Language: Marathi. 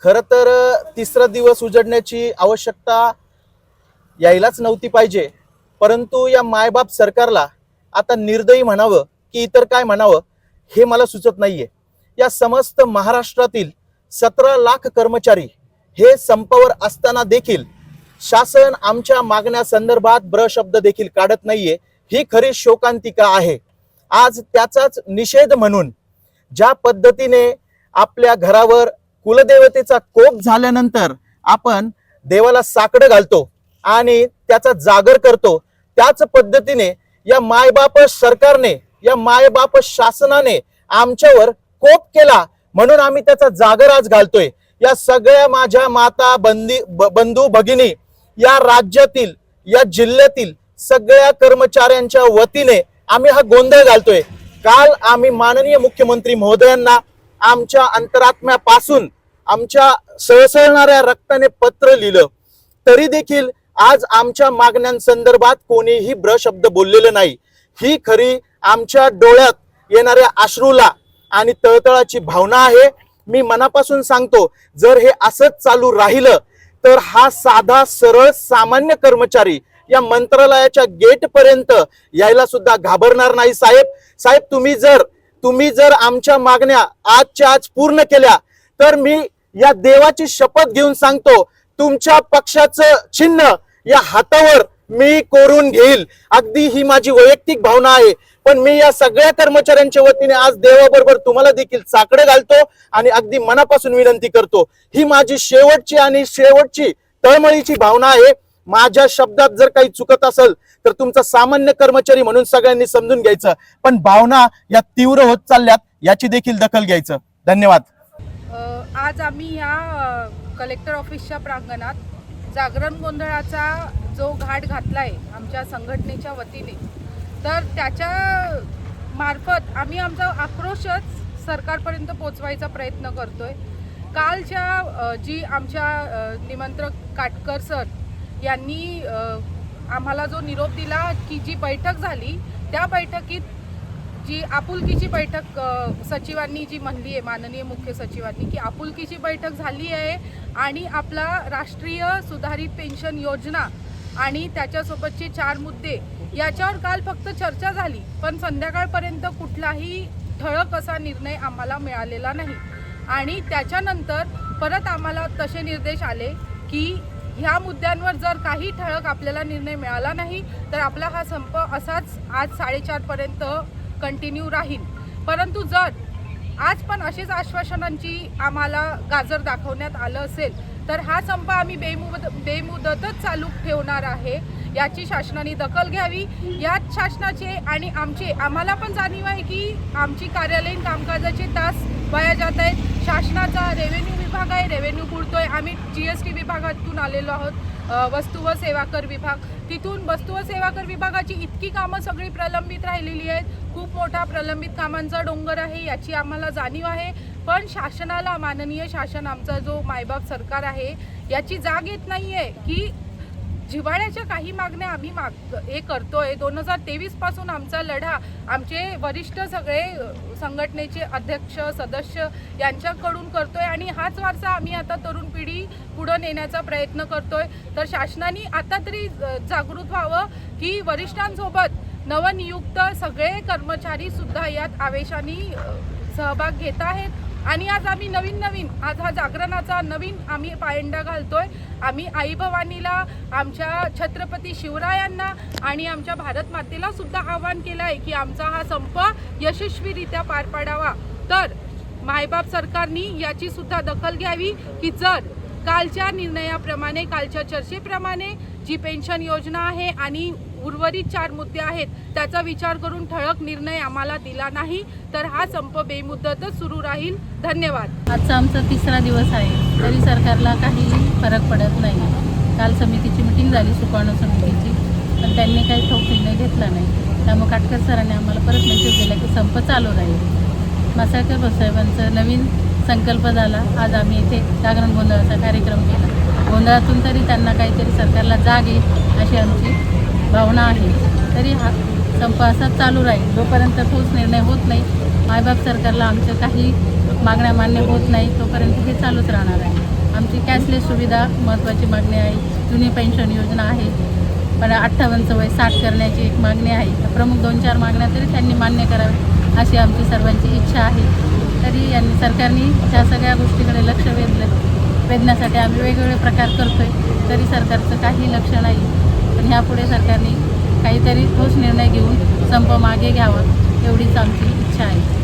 खरं तर तिसरा दिवस उजडण्याची आवश्यकता यायलाच नव्हती पाहिजे, परंतु या मायबाप सरकारला आता निर्दयी म्हणावं की इतर काय म्हणावं हे मला सुचत नाहीये। या समस्त महाराष्ट्रातील 17 लाख कर्मचारी हे संपावर असताना देखील शासन आमच्या मागण्या संदर्भात शब्द देखील काढत नाहीये, ही खरी शोकांतिका आहे। आज त्याचाच निषेध म्हणून ज्या पद्धतीने आपल्या घरावर कुलदेवतेचा कोप झाल्यानंतर आपण देवाला साकडं घालतो आणि त्याचा जागर करतो, त्याच पद्धतीने या मायबाप सरकारने, या मायबाप शासनाने आमच्यावर कोप केला, म्हणून आम्ही त्याचा जागर आज घालतोय। या सगळ्या माझ्या माता बंधू भगिनी, या राज्यातील, या जिल्ह्यातील सगळ्या कर्मचाऱ्यांच्या वतीने आम्ही हा गोंधळ घालतोय। काल आम्ही माननीय मुख्यमंत्री महोदयांना आमच्या अंतरात्म्यापासून आमच्या सळसळणाऱ्या रक्ताने पत्र लिहिलं, तरी देखील आज आमच्या मागण्यांसंदर्भात कोणीही शब्द बोललेलं नाही। ही खरी आमच्या डोळ्यात येणाऱ्या अश्रूला आणि तळतळाची भावना आहे। मी मनापासून सांगतो, जर हे असंच चालू राहिलं तर हा साधा सरळ सामान्य कर्मचारी या मंत्रालयाच्या गेट पर्यंत यायला सुद्धा घाबरणार नाही। साहेब तुम्ही जर आमच्या मागण्या आजच्या आज पूर्ण केल्या तर मी या देवाची शपथ घेऊन सांगतो, तुमच्या पक्षाचं चिन्ह या हातावर मी कोरून घेईल। अगदी ही माझी वैयक्तिक भावना आहे, पण मी या सगळ्या कर्मचाऱ्यांच्या वतीने आज देवाबरोबर तुम्हाला देखील साकडे घालतो आणि अगदी मनापासून विनंती करतो। ही माझी शेवटची तळमळीची भावना आहे। माझ्या शब्दात जर काही चुकत असेल तर तुमचा सामान्य कर्मचारी म्हणून सगळ्यांनी समजून घ्यायचं, पण भावना या तीव्र होत चालल्यात याची देखील दखल घ्यायचं। धन्यवाद। आज आम्ही या कलेक्टर ऑफिसच्या प्रांगणात जागरण गोंधळाचा जो घाट घातलाय आमच्या संघटनेच्या वतीने, तर त्याच्या मार्फत आम्ही आमचा आक्रोशच सरकारपर्यंत पोहोचवायचा प्रयत्न करतोय। कालच्या जी आमच्या निमंत्रक काटकर सर यांनी आम्हाला जो निरोप दिला की जी बैठक झाली, त्या बैठकीत जी आपुलकीची बैठक सचिवांनी जी म्हणली आहे, माननीय मुख्य सचिवांनी, की आपुलकीची बैठक झाली आहे आणि आपला राष्ट्रीय सुधारित पेन्शन योजना आणि त्याच्यासोबतचे 4 मुद्दे याच्यावर काल फक्त चर्चा झाली, पण संध्याकाळपर्यंत कुठलाही ठळक असा निर्णय आम्हाला मिळालेला नाही। आणि त्याच्यानंतर परत आम्हाला तसे निर्देश आले की ह्या मुद्द्यांवर जर काही ठळक आपल्याला निर्णय मिळाला नाही तर आपला हा संप असाच आज 4:30 पर्यंत कंटिन्यू राहील। परंतु जर आज पण अशीच आश्वासनांची आम्हाला गाजर दाखवण्यात आलं असेल तर हा संप आम्ही बेमुदतच चालू ठेवणार आहे। याची शासनाने दखल घ्यावी। यात शासनाचे आणि आम्हाला पण जाणीव आहे की आमची कार्यालयीन कामकाजाचे तास वाया जात आहेत। शासनाचा रेव्हेन्यू विभाग आहे, रेव्हेन्यू बुडतोय। आम्ही GST विभागातून आलेलो आहोत, वस्तू व सेवा कर विभाग, तिथून वस्तू व सेवा कर विभागाची इतकी कामं सगळी प्रलंबित राहिलेली आहेत। खूप मोठा प्रलंबित कामांचा डोंगर आहे, याची आम्हाला जाणीव आहे। पण शासनाला, माननीय शासन, आमचा जो मायबाप सरकार आहे, याची जाग येत नाहीये की जिव्हाळ्याच्या काही मागण्या आम्ही हे करतोय। 2023 पासून आमचा लढा आमचे वरिष्ठ सगळे संघटनेचे अध्यक्ष सदस्य यांच्याकडून करतोय आणि हाच वारसा आम्ही आता तरुण पिढी पुढे नेण्याचा प्रयत्न करतोय। तर शासनाने आता तरी जागृत व्हावं की वरिष्ठांसोबत नवनियुक्त सगळे कर्मचारी सुद्धा यात आवेशाने सहभाग घेत आहेत। आणि आज आम्ही नवीन आज हा जागरणाचा नवीन आम्ही पायंडा घालतोय। आम्ही आई भवानीला, आमच्या छत्रपती शिवरायांना आणि आमच्या भारत मातेला सुद्धा आवाहन केलं आहे की आमचा हा संप यशस्वीरित्या पार पाडावा। तर मायबाप सरकारने याची सुद्धा दखल घ्यावी की जर कालच्या निर्णयाप्रमाणे, कालच्या चर्चेप्रमाणे जी पेन्शन योजना आहे आणि उर्वरित 4 मुद्दे आहेत त्याचा विचार करून ठळक निर्णय आम्हाला दिला नाही तर हा संप बेमुदतच सुरू राहील। धन्यवाद। आजचा आमचा तिसरा दिवस आहे, तरी सरकारला काही फरक पडत नाही। काल समितीची मिटिंग झाली, सुकाणू समितीची, पण त्यांनी काही ठोक निर्णय घेतला नाही। त्यामुळे काटकर सरांनी आम्हाला परत मेसेज दिला की संप चालू राहील। मासाळकर भाऊसाहेबांचा नवीन संकल्प झाला, आज आम्ही इथे जागरण गोंधळाचा कार्यक्रम केला। गोंधळातून तरी त्यांना काहीतरी सरकारला जाग येईल अशी आमची भावना आहे। तरी हा संप असाच चालू राहील जोपर्यंत ठोस निर्णय होत नाही। मायबाप सरकारला आमचं काही मागण्या मान्य होत नाही तोपर्यंत हे चालूच राहणार आहे. आमची कॅशलेस सुविधा महत्त्वाची मागणी आहे. जुनी पेन्शन योजना आहे, पण 58चं वय 60 करण्याची एक मागणी आहे. प्रमुख 2-4 मागण्या तरी त्यांनी मान्य कराव्या अशी आमची सर्वांची इच्छा आहे. तरी यांनी सरकारने ह्या सगळ्या गोष्टीकडे लक्ष वेधण्यासाठी आम्ही वेगवेगळे प्रकार करतो आहे, तरी सरकारचं काही लक्ष नाही. पण ह्यापुढे सरकारने काहीतरी ठोस निर्णय घेऊन संप मागे घ्यावा एवढीच आमची इच्छा आहे.